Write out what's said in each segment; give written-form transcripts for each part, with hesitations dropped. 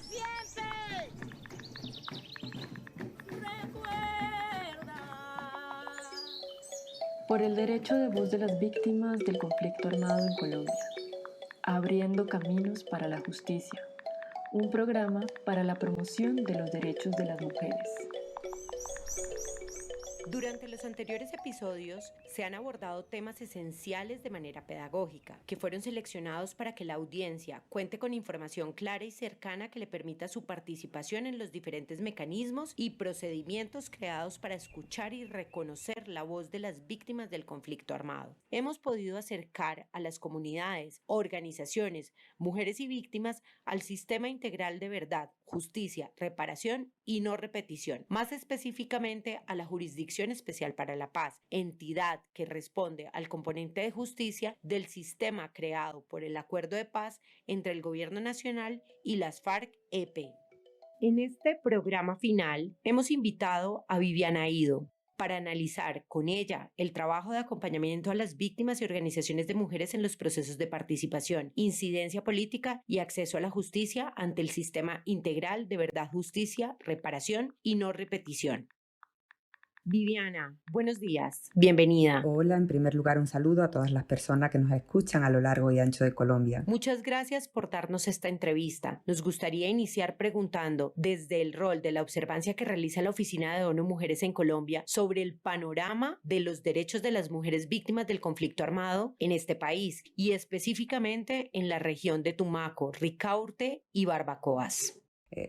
siempre. Recuerda. Por el derecho de voz de las víctimas del conflicto armado en Colombia. Abriendo caminos para la justicia. Un programa para la promoción de los derechos de las mujeres. Durante los anteriores episodios se han abordado temas esenciales de manera pedagógica, que fueron seleccionados para que la audiencia cuente con información clara y cercana que le permita su participación en los diferentes mecanismos y procedimientos creados para escuchar y reconocer la voz de las víctimas del conflicto armado. Hemos podido acercar a las comunidades, organizaciones, mujeres y víctimas al sistema integral de verdad, justicia, reparación y no repetición, más específicamente a la Jurisdicción Especial para la Paz, entidad que responde al componente de justicia del sistema creado por el Acuerdo de Paz entre el Gobierno Nacional y las FARC-EP. En este programa final hemos invitado a Viviana Ido para analizar con ella el trabajo de acompañamiento a las víctimas y organizaciones de mujeres en los procesos de participación, incidencia política y acceso a la justicia ante el sistema integral de verdad, justicia, reparación y no repetición. Viviana, buenos días, bienvenida. Hola, en primer lugar un saludo a todas las personas que nos escuchan a lo largo y ancho de Colombia. Muchas gracias por darnos esta entrevista. Nos gustaría iniciar preguntando, desde el rol de la observancia que realiza la Oficina de ONU Mujeres en Colombia, sobre el panorama de los derechos de las mujeres víctimas del conflicto armado en este país y específicamente en la región de Tumaco, Ricaurte y Barbacoas.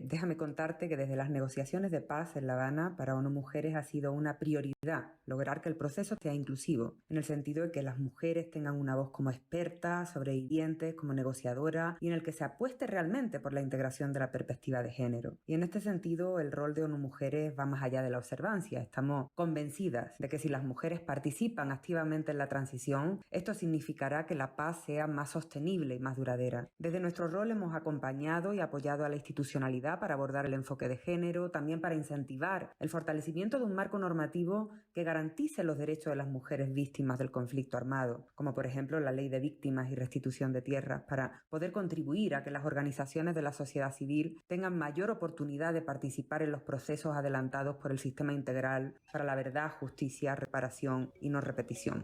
Déjame contarte que desde las negociaciones de paz en La Habana, para ONU Mujeres ha sido una prioridad lograr que el proceso sea inclusivo, en el sentido de que las mujeres tengan una voz como expertas, sobrevivientes, como negociadoras, y en el que se apueste realmente por la integración de la perspectiva de género. Y en este sentido, el rol de ONU Mujeres va más allá de la observancia. Estamos convencidas de que si las mujeres participan activamente en la transición, esto significará que la paz sea más sostenible y más duradera. Desde nuestro rol hemos acompañado y apoyado a la institucionalidad para abordar el enfoque de género, también para incentivar el fortalecimiento de un marco normativo que garantice los derechos de las mujeres víctimas del conflicto armado, como por ejemplo la Ley de Víctimas y Restitución de Tierras, para poder contribuir a que las organizaciones de la sociedad civil tengan mayor oportunidad de participar en los procesos adelantados por el Sistema Integral para la Verdad, Justicia, Reparación y No Repetición.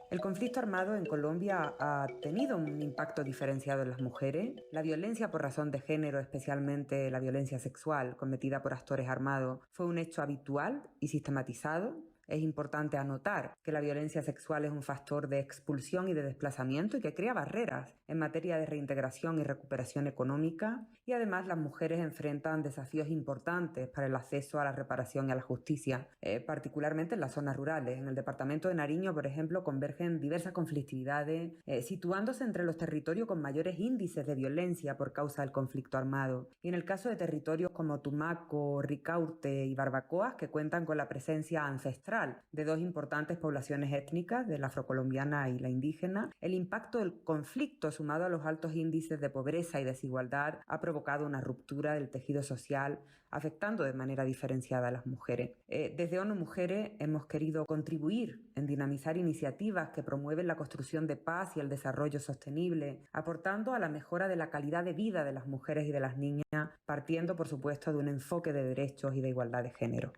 El conflicto armado en Colombia ha tenido un impacto diferenciado en las mujeres. La violencia por razón de género, especialmente la violencia sexual cometida por actores armados, fue un hecho habitual y sistematizado. Es importante anotar que la violencia sexual es un factor de expulsión y de desplazamiento y que crea barreras en materia de reintegración y recuperación económica, y además las mujeres enfrentan desafíos importantes para el acceso a la reparación y a la justicia, particularmente en las zonas rurales. En el departamento de Nariño, por ejemplo, convergen diversas conflictividades, situándose entre los territorios con mayores índices de violencia por causa del conflicto armado. Y en el caso de territorios como Tumaco, Ricaurte y Barbacoas, que cuentan con la presencia ancestral de dos importantes poblaciones étnicas, de la afrocolombiana y la indígena, el impacto del conflicto sumado a los altos índices de pobreza y desigualdad ha provocado una ruptura del tejido social, afectando de manera diferenciada a las mujeres. Desde ONU Mujeres hemos querido contribuir en dinamizar iniciativas que promueven la construcción de paz y el desarrollo sostenible, aportando a la mejora de la calidad de vida de las mujeres y de las niñas, partiendo, por supuesto, de un enfoque de derechos y de igualdad de género.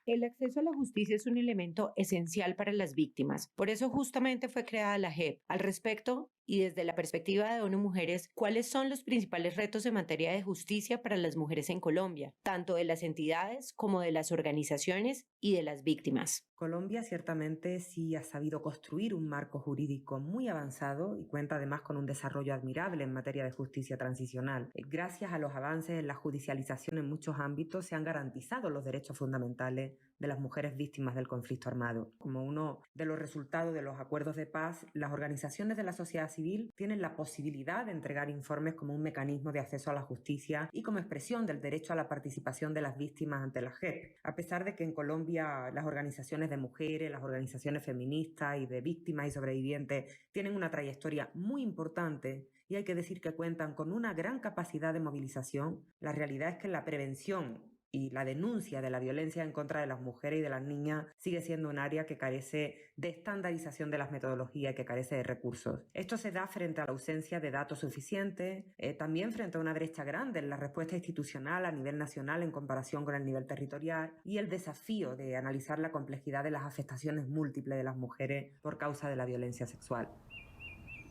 El acceso a la justicia es un elemento esencial para las víctimas. Por eso justamente fue creada la JEP. Al respecto, y desde la perspectiva de ONU Mujeres, ¿cuáles son los principales retos en materia de justicia para las mujeres en Colombia, tanto de las entidades como de las organizaciones y de las víctimas? Colombia ciertamente sí ha sabido construir un marco jurídico muy avanzado y cuenta además con un desarrollo admirable en materia de justicia transicional. Gracias a los avances en la judicialización en muchos ámbitos se han garantizado los derechos fundamentales de las mujeres víctimas del conflicto armado. Como uno de los resultados de los acuerdos de paz, las organizaciones de la sociedad civil tienen la posibilidad de entregar informes como un mecanismo de acceso a la justicia y como expresión del derecho a la participación de las víctimas ante la JEP. A pesar de que en Colombia las organizaciones de mujeres, las organizaciones feministas y de víctimas y sobrevivientes tienen una trayectoria muy importante y hay que decir que cuentan con una gran capacidad de movilización, la realidad es que la prevención y la denuncia de la violencia en contra de las mujeres y de las niñas sigue siendo un área que carece de estandarización de las metodologías y que carece de recursos. Esto se da frente a la ausencia de datos suficientes, también frente a una brecha grande en la respuesta institucional a nivel nacional en comparación con el nivel territorial y el desafío de analizar la complejidad de las afectaciones múltiples de las mujeres por causa de la violencia sexual.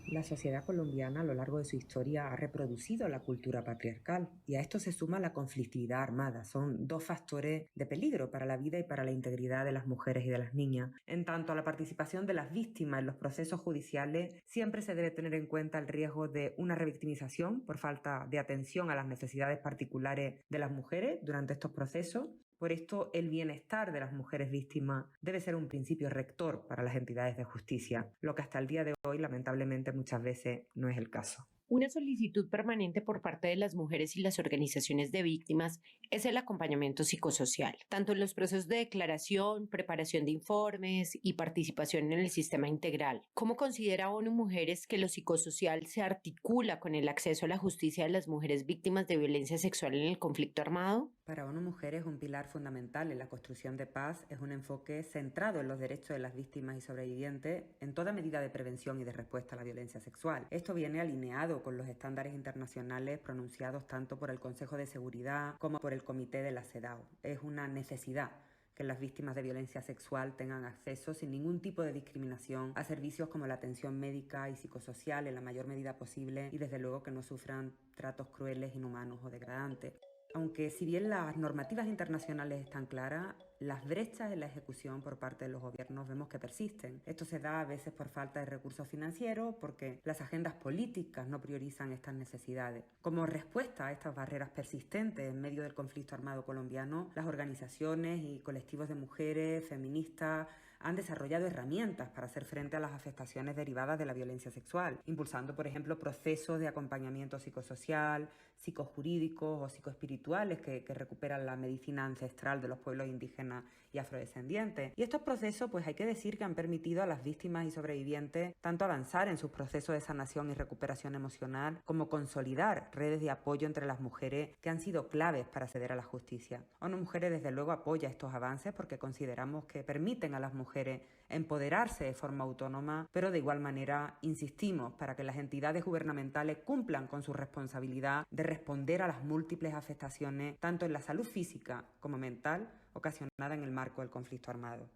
La sociedad colombiana a lo largo de su historia ha reproducido la cultura patriarcal y a esto se suma la conflictividad armada. Son dos factores de peligro para la vida y para la integridad de las mujeres y de las niñas. En tanto a la participación de las víctimas en los procesos judiciales, siempre se debe tener en cuenta el riesgo de una revictimización por falta de atención a las necesidades particulares de las mujeres durante estos procesos. Por esto, el bienestar de las mujeres víctimas debe ser un principio rector para las entidades de justicia, lo que hasta el día de hoy, lamentablemente, muchas veces no es el caso. Una solicitud permanente por parte de las mujeres y las organizaciones de víctimas es el acompañamiento psicosocial, tanto en los procesos de declaración, preparación de informes y participación en el sistema integral. ¿Cómo considera ONU Mujeres que lo psicosocial se articula con el acceso a la justicia de las mujeres víctimas de violencia sexual en el conflicto armado? Para ONU Mujeres, un pilar fundamental en la construcción de paz es un enfoque centrado en los derechos de las víctimas y sobrevivientes en toda medida de prevención y de respuesta a la violencia sexual. Esto viene alineado con los estándares internacionales pronunciados tanto por el Consejo de Seguridad como por el Comité de la CEDAW. Es una necesidad que las víctimas de violencia sexual tengan acceso sin ningún tipo de discriminación a servicios como la atención médica y psicosocial en la mayor medida posible y desde luego que no sufran tratos crueles, inhumanos o degradantes. Aunque si bien las normativas internacionales están claras, las brechas en la ejecución por parte de los gobiernos vemos que persisten. Esto se da a veces por falta de recursos financieros, porque las agendas políticas no priorizan estas necesidades. Como respuesta a estas barreras persistentes en medio del conflicto armado colombiano, las organizaciones y colectivos de mujeres, feministas, han desarrollado herramientas para hacer frente a las afectaciones derivadas de la violencia sexual, impulsando, por ejemplo, procesos de acompañamiento psicosocial, psicojurídicos o psicoespirituales que recuperan la medicina ancestral de los pueblos indígenas y afrodescendientes. Y estos procesos, pues hay que decir que han permitido a las víctimas y sobrevivientes tanto avanzar en sus procesos de sanación y recuperación emocional, como consolidar redes de apoyo entre las mujeres que han sido claves para acceder a la justicia. ONU Mujeres, desde luego, apoya estos avances porque consideramos que permiten a las mujeres empoderarse de forma autónoma, pero de igual manera insistimos para que las entidades gubernamentales cumplan con su responsabilidad de responder a las múltiples afectaciones, tanto en la salud física como mental, ocasionada en el marco del conflicto armado.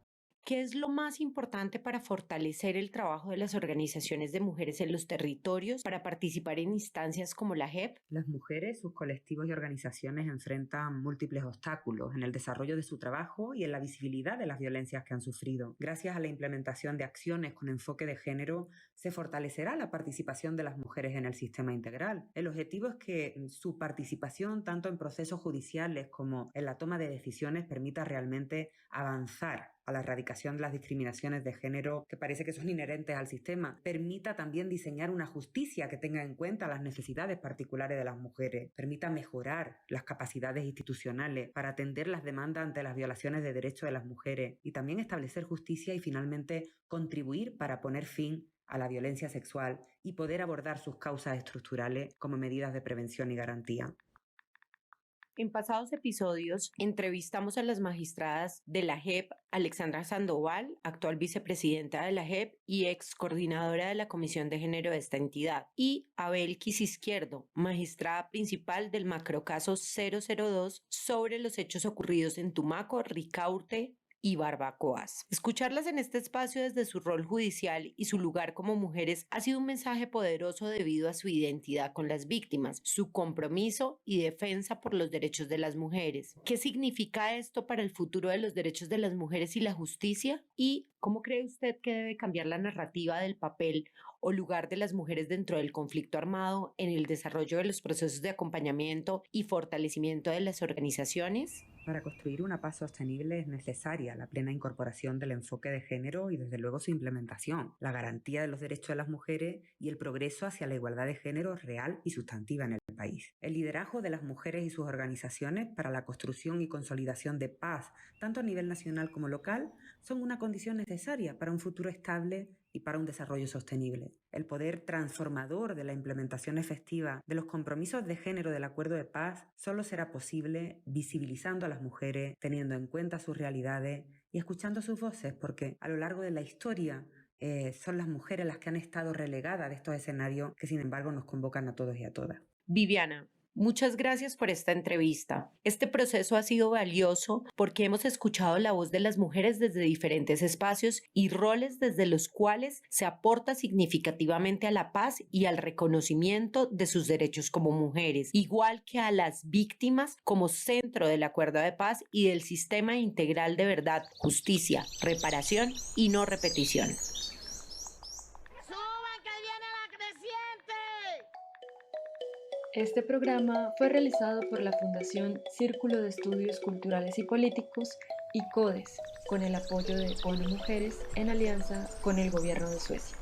¿Qué es lo más importante para fortalecer el trabajo de las organizaciones de mujeres en los territorios para participar en instancias como la JEP? Las mujeres, sus colectivos y organizaciones enfrentan múltiples obstáculos en el desarrollo de su trabajo y en la visibilidad de las violencias que han sufrido. Gracias a la implementación de acciones con enfoque de género, se fortalecerá la participación de las mujeres en el sistema integral. El objetivo es que su participación, tanto en procesos judiciales como en la toma de decisiones, permita realmente avanzar a la erradicación de las discriminaciones de género que parece que son inherentes al sistema, permita también diseñar una justicia que tenga en cuenta las necesidades particulares de las mujeres, permita mejorar las capacidades institucionales para atender las demandas ante las violaciones de derechos de las mujeres y también establecer justicia y finalmente contribuir para poner fin a la violencia sexual y poder abordar sus causas estructurales como medidas de prevención y garantía. En pasados episodios entrevistamos a las magistradas de la JEP, Alexandra Sandoval, actual vicepresidenta de la JEP y ex coordinadora de la Comisión de Género de esta entidad, y Abel Izquierdo, magistrada principal del macrocaso 002 sobre los hechos ocurridos en Tumaco, Ricaurte y Barbacoas. Escucharlas en este espacio desde su rol judicial y su lugar como mujeres ha sido un mensaje poderoso debido a su identidad con las víctimas, su compromiso y defensa por los derechos de las mujeres. ¿Qué significa esto para el futuro de los derechos de las mujeres y la justicia? ¿Y cómo cree usted que debe cambiar la narrativa del papel o lugar de las mujeres dentro del conflicto armado en el desarrollo de los procesos de acompañamiento y fortalecimiento de las organizaciones? Para construir una paz sostenible es necesaria la plena incorporación del enfoque de género y desde luego su implementación, la garantía de los derechos de las mujeres y el progreso hacia la igualdad de género real y sustantiva en el país. El liderazgo de las mujeres y sus organizaciones para la construcción y consolidación de paz, tanto a nivel nacional como local, son una condición necesaria para un futuro estable y para un desarrollo sostenible. El poder transformador de la implementación efectiva de los compromisos de género del Acuerdo de Paz solo será posible visibilizando a las mujeres, teniendo en cuenta sus realidades y escuchando sus voces, porque a lo largo de la historia son las mujeres las que han estado relegadas de estos escenarios que sin embargo nos convocan a todos y a todas. Viviana, muchas gracias por esta entrevista. Este proceso ha sido valioso porque hemos escuchado la voz de las mujeres desde diferentes espacios y roles desde los cuales se aporta significativamente a la paz y al reconocimiento de sus derechos como mujeres, igual que a las víctimas como centro del acuerdo de paz y del sistema integral de verdad, justicia, reparación y no repetición. ¡Suban que viene la creciente! Este programa fue realizado por la Fundación Círculo de Estudios Culturales y Políticos y CODES, con el apoyo de ONU Mujeres en alianza con el Gobierno de Suecia.